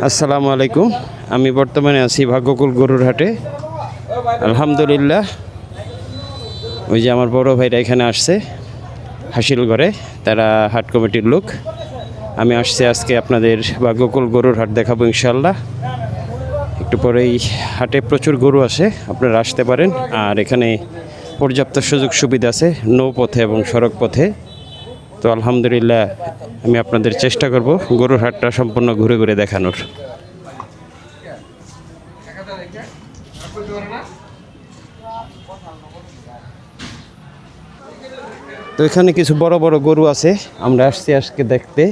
আসসালামু আলাইকুম। আমি বর্তমানে আছি ভাগ্যকুল গরুর হাটে। আলহামদুলিল্লাহ, ওই যে আমার বড় ভাইরা এখানে আসছে হাসিল ঘরে, তারা হাট কমিটির লোক। আমি আসছি আজকে আপনাদের ভাগ্যকুল গরুর হাট দেখাবো ইনশাল্লাহ। একটু পরেই হাটে প্রচুর গরু আসে, আপনারা আসতে পারেন। আর এখানে পর্যাপ্ত সুযোগ সুবিধা আছে নৌপথে এবং সড়ক পথে। তো আলহামদুলিল্লাহ, আমি আপনাদের চেষ্টা করব গরুর হাটটা সম্পূর্ণ ঘুরে ঘুরে দেখানোর। তো এখানে কিছু বড় বড় গরু আছে, আমরা আসছি আজকে দেখতে,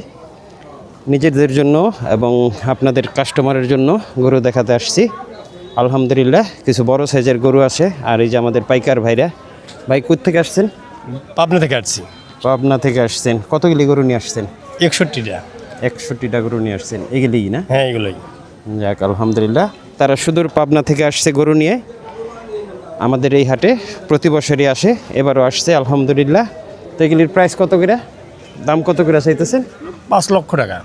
নিজেদের জন্য এবং আপনাদের কাস্টমারের জন্য গরু দেখাতে আসছি। আলহামদুলিল্লাহ, কিছু বড় সাইজের গরু আছে। আর এই যে আমাদের পাইকার ভাইরা। ভাই কোথা থেকে আসছেন? পাবনা থেকে আসছি। পাবনা থেকে আসছেন। কতগুলি গরু নিয়ে আসছেন? 61টা। 61টা গরু নিয়ে আসছেন, এগুলিই না? হ্যাঁ, এগুলোই। যাক আলহামদুলিল্লাহ, তারা সুদূর পাবনা থেকে আসছে গরু নিয়ে। আমাদের এই হাটে প্রতি বছরই আসে, এবারও আসছে আলহামদুলিল্লাহ। তো এগুলির প্রাইস কত করে, দাম কত করে চাইতেছেন? 5 লক্ষ টাকা।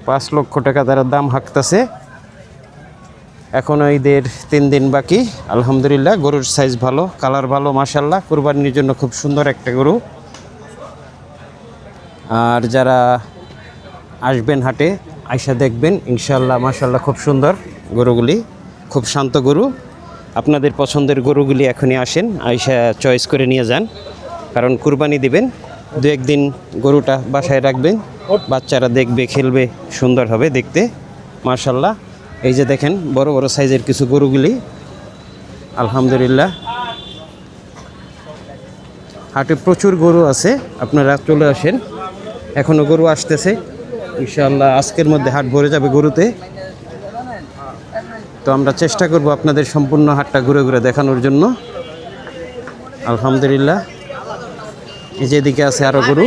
5 লক্ষ টাকা তারা দাম হাঁকতেছে। এখনও ঈদের 3 দিন বাকি। আলহামদুলিল্লাহ, গরুর সাইজ ভালো, কালার ভালো, মাশাল্লাহ। কুরবানির জন্য খুব সুন্দর একটা গরু। আর যারা আসবেন হাটে আয়সা দেখবেন ইনশাল্লাহ, মাশাল্লাহ, খুব সুন্দর গরুগুলি, খুব শান্ত গরু। আপনাদের পছন্দের গরুগুলি এখনই আসেন, আয়সা চয়েস করে নিয়ে যান। কারণ কুরবানি দিবেন, 2-1 দিন গরুটা বাসায় রাখবেন, বাচ্চারা দেখবে, খেলবে, সুন্দর হবে দেখতে, মাশাল্লাহ। এই যে দেখেন বড় বড় সাইজের কিছু গরুগুলি, আলহামদুলিল্লাহ। হাটে প্রচুর গরু আছে, আপনারা চলে আসেন, এখনও গরু আসতেছে ইনশাআল্লাহ। আজকের মধ্যে হাট ভরে যাবে গরুতে। তো আমরা চেষ্টা করব আপনাদের সম্পূর্ণ হাটটা ঘুরে ঘুরে দেখানোর জন্য। আলহামদুলিল্লাহ, এই যে এদিকে আছে আরো গরু,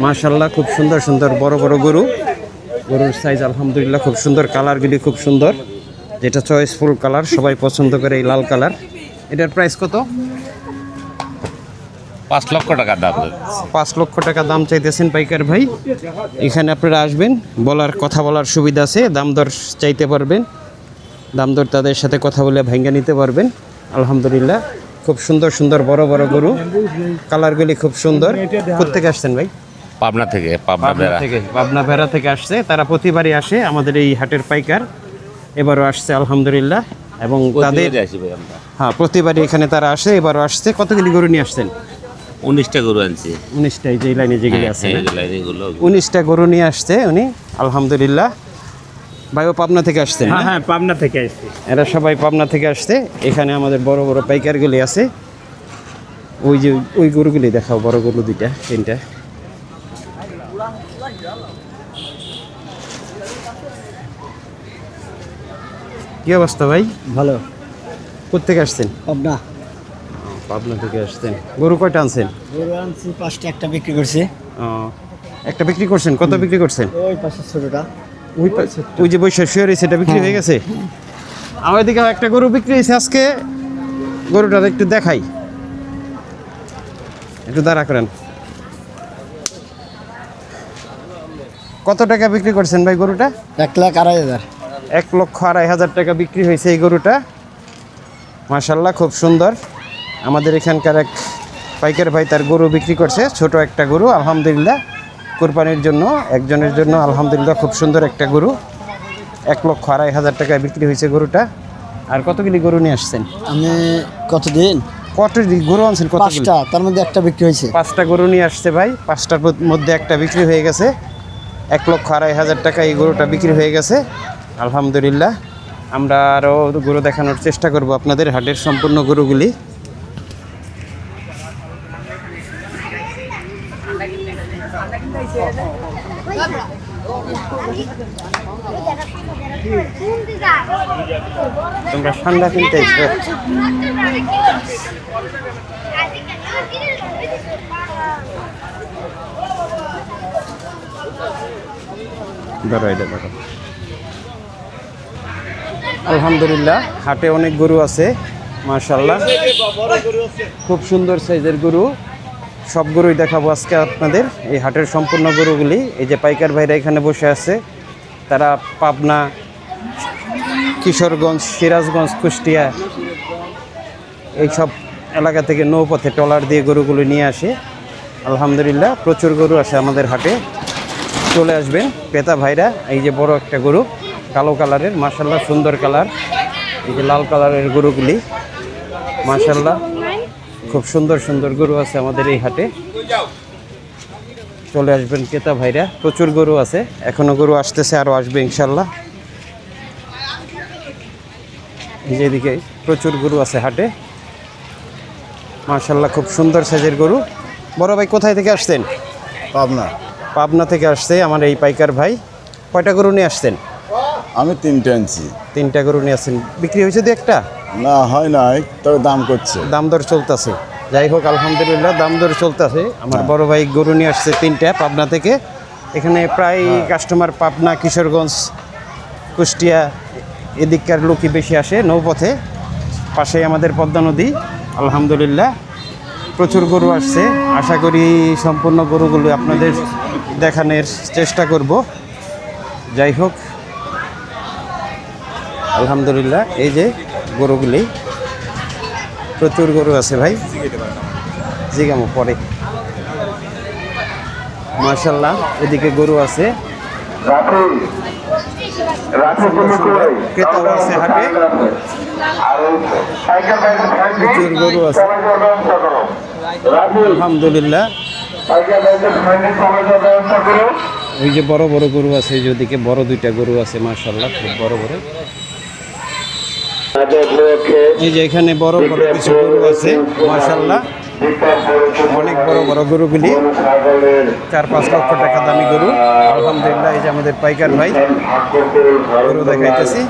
মাশাআল্লাহ, খুব সুন্দর সুন্দর বড় বড় গরু। গরুর সাইজ আলহামদুলিল্লাহ খুব সুন্দর, কালারগুলি খুব সুন্দর, যেটা চয়েসফুল কালার, সবাই পছন্দ করে এই লাল কালার। এটার প্রাইস কত? 5 লক্ষ টাকা দাম। 5 লক্ষ টাকা দাম চাইতেছেন পাইকার ভাই। এখানে আপনারা আসবেন, কথা বলার সুবিধা আছে, দাম দর চাইতে পারবেন, দাম দর তাদের সাথে কথা বলে ভাঙ্গা নিতে পারবেন। আলহামদুলিল্লাহ, খুব সুন্দর সুন্দর বড় বড় গরু, কালারগুলি খুব সুন্দর। কোত্থেকে আসছেন ভাই? পাবনা থেকে। পাবনা ভেড়া থেকে আসছে। তারা প্রতিবারই আসে আমাদের এই হাটের পাইকার, এবারও আসছে আলহামদুলিল্লাহ। এবং তাদের হ্যাঁ, প্রতিবারই এখানে তারা আসে, এবারও আসছে। কতগুলি গরু নিয়ে আসছেন? 19টা গরু আনছি। 19টা, এই যে লাইনে যেগুলি আছে, 19টা গরু গরু নিয়ে আসছে উনি, আলহামদুলিল্লাহ। ভাইও পাবনা থেকে আসছেন? হ্যাঁ, পাবনা থেকে আসছি। এরা সবাই পাবনা থেকে আসছে। এখানে আমাদের বড় বড় পাইকারগুলি আছে। ওই যে ওই গরুগুলি দেখাও, বড় গরু 2টা 3টা। কি অবস্থা ভাই? ভালো। কোত্থেকে আসছেন? পাবনা। পাবনা থেকে আসছেন। গরু কয়টা আনছেন? গরু আনছি 5টা, একটা বিক্রি করছি। একটা বিক্রি করছেন? কত বিক্রি করছেন? ওই পাশে ছোটটা। ওই যে বৈশাখ শুয়ে রয়েছে, এটা বিক্রি হয়ে গেছে। আমার দিকে একটা গরু বিক্রি হয়েছে আজকে, গরুটা একটু দেখাই, একটু দাঁড়া করেন। কত টাকা বিক্রি করছেন ভাই গরুটা? 1,02,500। 1,02,500 টাকা বিক্রি হয়েছে এই গরুটা, মাশাল্লাহ, খুব সুন্দর। আমাদের এখানকার এক পাইকার ভাই তার গরু বিক্রি করছে, ছোট একটা গরু, আলহামদুলিল্লাহ, কুরবানির জন্য একজনের জন্য, আলহামদুলিল্লাহ, খুব সুন্দর একটা গরু। 1,02,500 টাকায় বিক্রি হয়েছে গরুটা। আর কতগুলি গরু নিয়ে আসছেন? আমি কতদিন গরু আনছেন? 5টা, তার মধ্যে একটা বিক্রি হয়েছে। 5টা গরু নিয়ে আসছে ভাই, 5টার মধ্যে একটা বিক্রি হয়ে গেছে। 1,02,500 টাকা এই গরুটা বিক্রি হয়ে গেছে, আলহামদুলিল্লাহ। আমরা আরও গরু দেখানোর চেষ্টা করব আপনাদের, হাটের সম্পূর্ণ গরুগুলি। তোমরা ঠান্ডা কিনতে আলহামদুলিল্লাহ, হাটে অনেক গরু আছে, মাশাআল্লাহ, খুব সুন্দর সাইজের গরু, সব গরুই দেখাবো আজকে আপনাদের, এই হাটের সম্পূর্ণ গরুগুলি। এই যে পাইকার ভাইরা এখানে বসে আছে, তারা পাবনা, কিশোরগঞ্জ, সিরাজগঞ্জ, কুষ্টিয়া এইসব এলাকা থেকে নৌপথে ট্রলার দিয়ে গরুগুলো নিয়ে আসে। আলহামদুলিল্লাহ প্রচুর গরু আসে আমাদের হাটে, চলে আসবেন ক্রেতা ভাইরা। এই যে বড় একটা গরু কালো কালারের, মাশাল্লাহ সুন্দর কালার। এই যে লাল কালারের গরুগুলি মাশাল্লাহ খুব সুন্দর সুন্দর গরু আছে আমাদের এই হাটে, চলে আসবেন ক্রেতা ভাইরা। প্রচুর গরু আছে, এখনো গরু আসতেছে, আরও আসবে ইনশাল্লাহ। এই যে এদিকে প্রচুর গরু আছে হাটে মাশাল্লাহ, খুব সুন্দর সাইজের গরু। বড় ভাই কোথায় থেকে আসছেন? পাবনা। পাবনা থেকে আসছে আমার এই পাইকার ভাই। কয়টা গরু নিয়ে আসছেন? আমি 3টে আনছি। 3টা গরু নিয়ে আসছেন, বিক্রি হয়েছে দু একটা? না হয় নাই, তবে দাম করছে। দাম দর চলতেছে, যাই হোক আলহামদুলিল্লাহ দাম দর চলতেছে। আমার বড় ভাই গরু নিয়ে আসছে 3টা পাবনা থেকে। এখানে প্রায় কাস্টমার পাবনা, কিশোরগঞ্জ, কুষ্টিয়া এদিককার লোকই বেশি আসে নৌপথে। পাশেই আমাদের পদ্মা নদী। আলহামদুলিল্লাহ প্রচুর গরু আসছে, আশা করি সম্পূর্ণ গরুগুলো আপনাদের দেখানোর চেষ্টা করব। যাই হোক আলহামদুলিল্লাহ এই যে গরুগুলি, প্রচুর গরু আছে ভাই, জিগামো পরে। মাশাল্লাহ এদিকে গরু আছে, ক্রেতাও আছে হাটে, প্রচুর গরু আছে আলহামদুলিল্লাহ। ওই যে বড় বড় গরু আছে, এই যে ওদিকে বড় 2টা গরু আছে মাশাল্লাহ, খুব বড় বড়। এই যে এখানে বড় বড় কিছু গরু আছে মাশাল্লাহ, অনেক বড় বড় গরুগুলি, 4-5 লক্ষ টাকা দামি গরু আলহামদুলিল্লাহ। এই যে আমাদের পাইকার ভাই গরু দেখাইতেছি,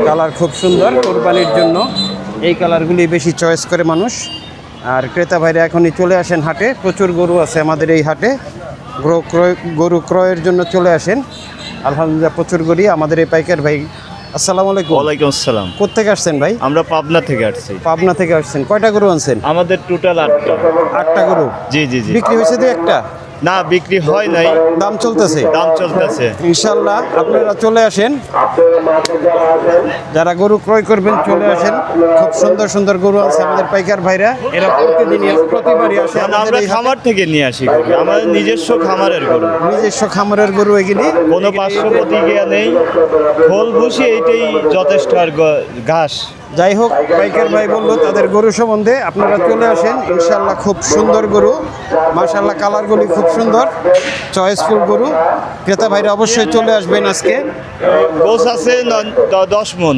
কালার খুব সুন্দর, কোরবানির জন্য এই কালারগুলি বেশি চয়েস করে মানুষ। আর ক্রেতা ভাইরা এখনই চলে আসেন হাটে, প্রচুর গরু আছে আমাদের এই হাটে। গরু ক্রয়ের জন্য চলে আসেন আলহামদুলিল্লাহ, প্রচুর গরু আমাদের এই পাইকার ভাই। আসসালামু আলাইকুম। ওয়ালাইকুম আসসালাম। কোত্থেকে আসছেন ভাই? আমরা পাবনা থেকে আসছি। পাবনা থেকে আসছেন, কয়টা গরু আনছেন? আমাদের টোটাল 8টা। 8টা গরু? জি জি জি। বিক্রি হয়েছে দু একটা? না বিক্রি হয় নাই, দাম চলতেছে? দাম চলতেছে। ইনশাল্লাহ আপনারা চলে আসেন, যারা গরু ক্রয় করবেন চলে আসেন। খুব সুন্দর সুন্দর গরু আছে আমাদের পাইকার ভাইরা, এরা প্রতিবারই আসে কারণ আমাদের আমরা এই হাটে। খামার থেকে নিয়ে আসি গরু। আমাদের নিজস্ব খামারের গরু, নিজস্ব খামারের গরু এগুলি, কোনো পার্শ্ববর্তী গিয়া নেই। খোল ভুসি এইটাই যথেষ্ট, আর ঘাস। যাই হোক পাইকার ভাই বললো তাদের গরু সম্বন্ধে, আপনারা চলে আসেন ইনশাল্লাহ। খুব সুন্দর গরু মাশাল্লাহ, কালারগুলি খুব সুন্দর, চয়েসফুল গরু। ক্রেতা ভাইরা অবশ্যই চলে আসবেন আজকে। গোছ আছে 10 মণ।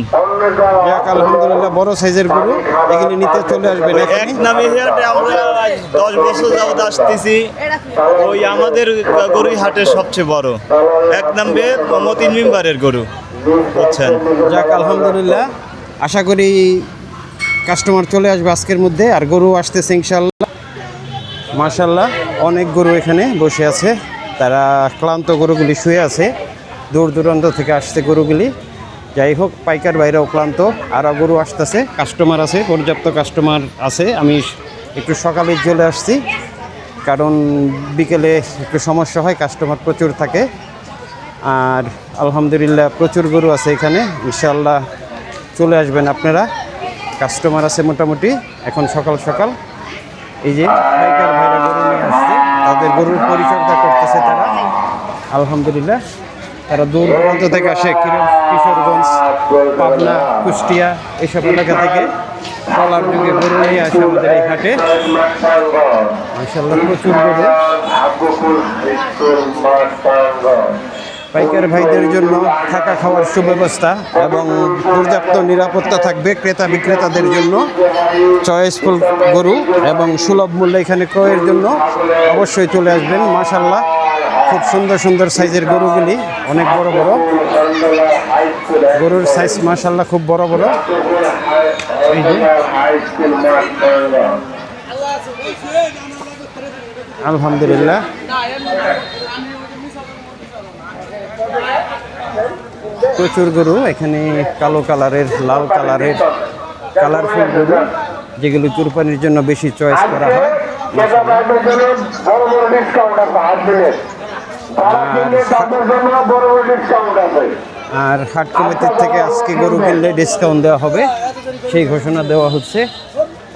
যাক আলহামদুলিল্লাহ বড় সাইজের গরু, এগুলি নিতে চলে আসবেন এক এখনই। নামে হাটে আমরা 10 বছর যাবত আসতেছি। ওই আমাদের গরুই হাটের সবচেয়ে বড়, এক নামে মতিন মেম্বারের গরু, বুঝছেন। যাক আলহামদুলিল্লাহ, আশা করি কাস্টমার চলে আসবে আজকের মধ্যে, আর গরু আসতেছে ইনশাল্লাহ। মাশাল্লাহ অনেক গরু এখানে বসে আছে, তারা ক্লান্ত গরুগুলি শুয়ে আছে, দূর দূরান্ত থেকে আসছে গরুগুলি। যাই হোক পাইকার বাইরেও ক্লান্ত, আরও গরু আসতেছে, কাস্টমার আছে, পর্যাপ্ত কাস্টমার আছে। আমি একটু সকালে চলে আসছি, কারণ বিকেলে একটু সমস্যা হয়, কাস্টমার প্রচুর থাকে। আর আলহামদুলিল্লাহ প্রচুর গরু আছে এখানে, ইনশাল্লাহ চলে আসবেন আপনারা। কাস্টমার আছে মোটামুটি এখন সকাল সকাল। এই যে পাইকার ভাইরা গরু নিয়ে আসছে, তাদের গরুর পরিচর্যা করতেছে তারা আলহামদুলিল্লাহ। তারা দূর দূরান্ত থেকে আসে, কিশোরগঞ্জ, পাবনা, কুষ্টিয়া এইসব এলাকা থেকে ট্রলার যুগে গরু নিয়ে আসে আমাদের এই হাটে মাশাআল্লাহ, প্রচুর গরু। পাইকার ভাইদের জন্য থাকা খাওয়ার সুব্যবস্থা এবং পর্যাপ্ত নিরাপত্তা থাকবে ক্রেতা বিক্রেতাদের জন্য। চয়েসফুল গরু এবং সুলভ মূল্যে এখানে ক্রয়ের জন্য অবশ্যই চলে আসবেন। মাশাআল্লাহ খুব সুন্দর সুন্দর সাইজের গরুগুলি, অনেক বড় বড় গরুর সাইজ মাশাআল্লাহ, খুব বড় বড়। এই যে আলহামদুলিল্লাহ প্রচুর গরু এখানে, কালো কালারের, লাল কালারের, কালারফুল গরু যেগুলো কুরবানির জন্য বেশি চয়েস করা হয়। আর হাট কমিটির থেকে আজকে গরু কিনলে ডিসকাউন্ট দেওয়া হবে, সেই ঘোষণা দেওয়া হচ্ছে।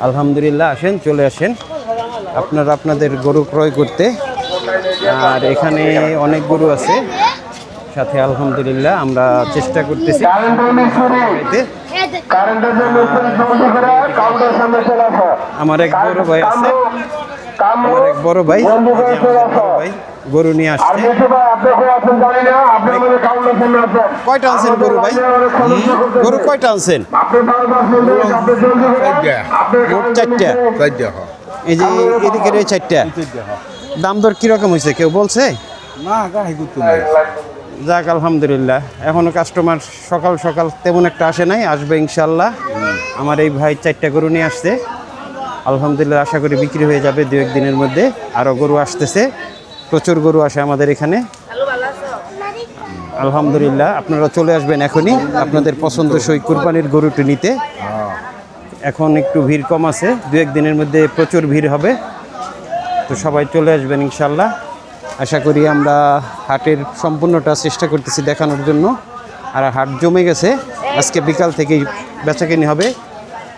আলহামদুলিল্লাহ, আসেন, চলে আসেন আপনারা আপনাদের গরু ক্রয় করতে। আর এখানে অনেক গরু আছে সাথে, আলহামদুলিল্লাহ আমরা চেষ্টা করতেছি। আমার এক বড় ভাই আছে, আমার এক বড় ভাই গরু নিয়ে আসছে। কয়টা আনছেন গরু ভাই? গরু কয়টা আনছেন? মোট 4টা। এই যে এদিকের এই 4টা, দাম দর কিরকম হয়েছে কেউ বলছে? যাক, আলহামদুলিল্লাহ, এখনো কাস্টমার সকাল সকাল তেমন একটা আসে নাই, আসবে ইনশাল্লাহ। আমার এই ভাই 4টা গরু নিয়ে আসছে, আলহামদুলিল্লাহ আশা করি বিক্রি হয়ে যাবে 2-1 দিনের মধ্যে। আরও গরু আসতেছে, প্রচুর গরু আসে আমাদের এখানে। আলহামদুলিল্লাহ, আপনারা চলে আসবেন এখনই আপনাদের পছন্দসই কুরবানির গরুটি নিতে। এখন একটু ভিড় কম আছে, 2-1 দিনের মধ্যে প্রচুর ভিড় হবে, তো সবাই চলে আসবেন ইনশাল্লাহ। আশা করি আমরা হাটের সম্পূর্ণটা চেষ্টা করতেছি দেখানোর জন্য। আর হাট জমে গেছে, আজকে বিকাল থেকেই বেচাকেনি হবে।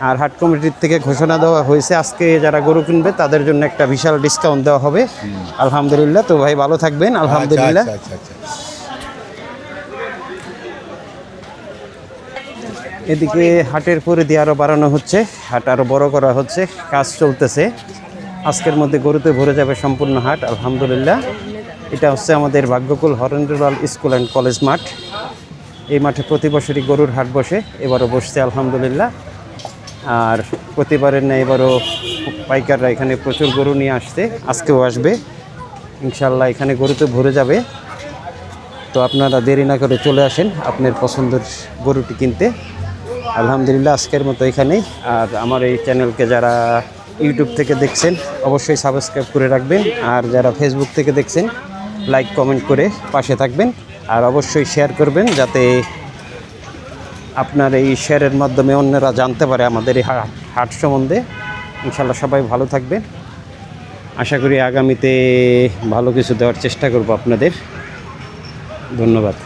আর হাট কমিটির থেকে ঘোষণা দেওয়া হয়েছে আজকে যারা গরু কিনবে তাদের জন্য একটা বিশাল ডিসকাউন্ট দেওয়া হবে। আলহামদুলিল্লাহ, তো ভাই ভালো থাকবেন। আলহামদুলিল্লাহ। এদিকে হাটের পরিধি আরও বাড়ানো হচ্ছে, হাট আরও বড় করা হচ্ছে, কাজ চলতেছে। আজকের মধ্যে গরুতে ভরে যাবে সম্পূর্ণ হাট, আলহামদুলিল্লাহ। এটা হচ্ছে আমাদের ভাগ্যকুল হরেন্দ্রলাল স্কুল অ্যান্ড কলেজ মাঠ। এই মাঠে প্রতি বছরই গরুর হাট বসে, এবারও বসছে আলহামদুলিল্লাহ। আর প্রতিবারের না এবারও পাইকাররা এখানে প্রচুর গরু নিয়ে আসছে, আজকেও আসবে ইনশাল্লাহ। এখানে গরুতে ভরে যাবে, তো আপনারা দেরি না করে চলে আসেন আপনার পছন্দের গরুটি কিনতে। আলহামদুলিল্লাহ, আজকের মতো এখানেই। আর আমার এই চ্যানেলকে যারা ইউটিউব থেকে দেখছেন অবশ্যই সাবস্ক্রাইব করে রাখবেন, আর যারা ফেসবুক থেকে দেখছেন লাইক কমেন্ট করে পাশে থাকবেন, আর অবশ্যই শেয়ার করবেন যাতে আপনার এই শেয়ারের মাধ্যমে অন্যরা জানতে পারে আমাদের এই হাট সম্বন্ধে। ইনশাল্লাহ সবাই ভালো থাকবেন, আশা করি আগামীতে ভালো কিছু দেওয়ার চেষ্টা করব আপনাদের। ধন্যবাদ।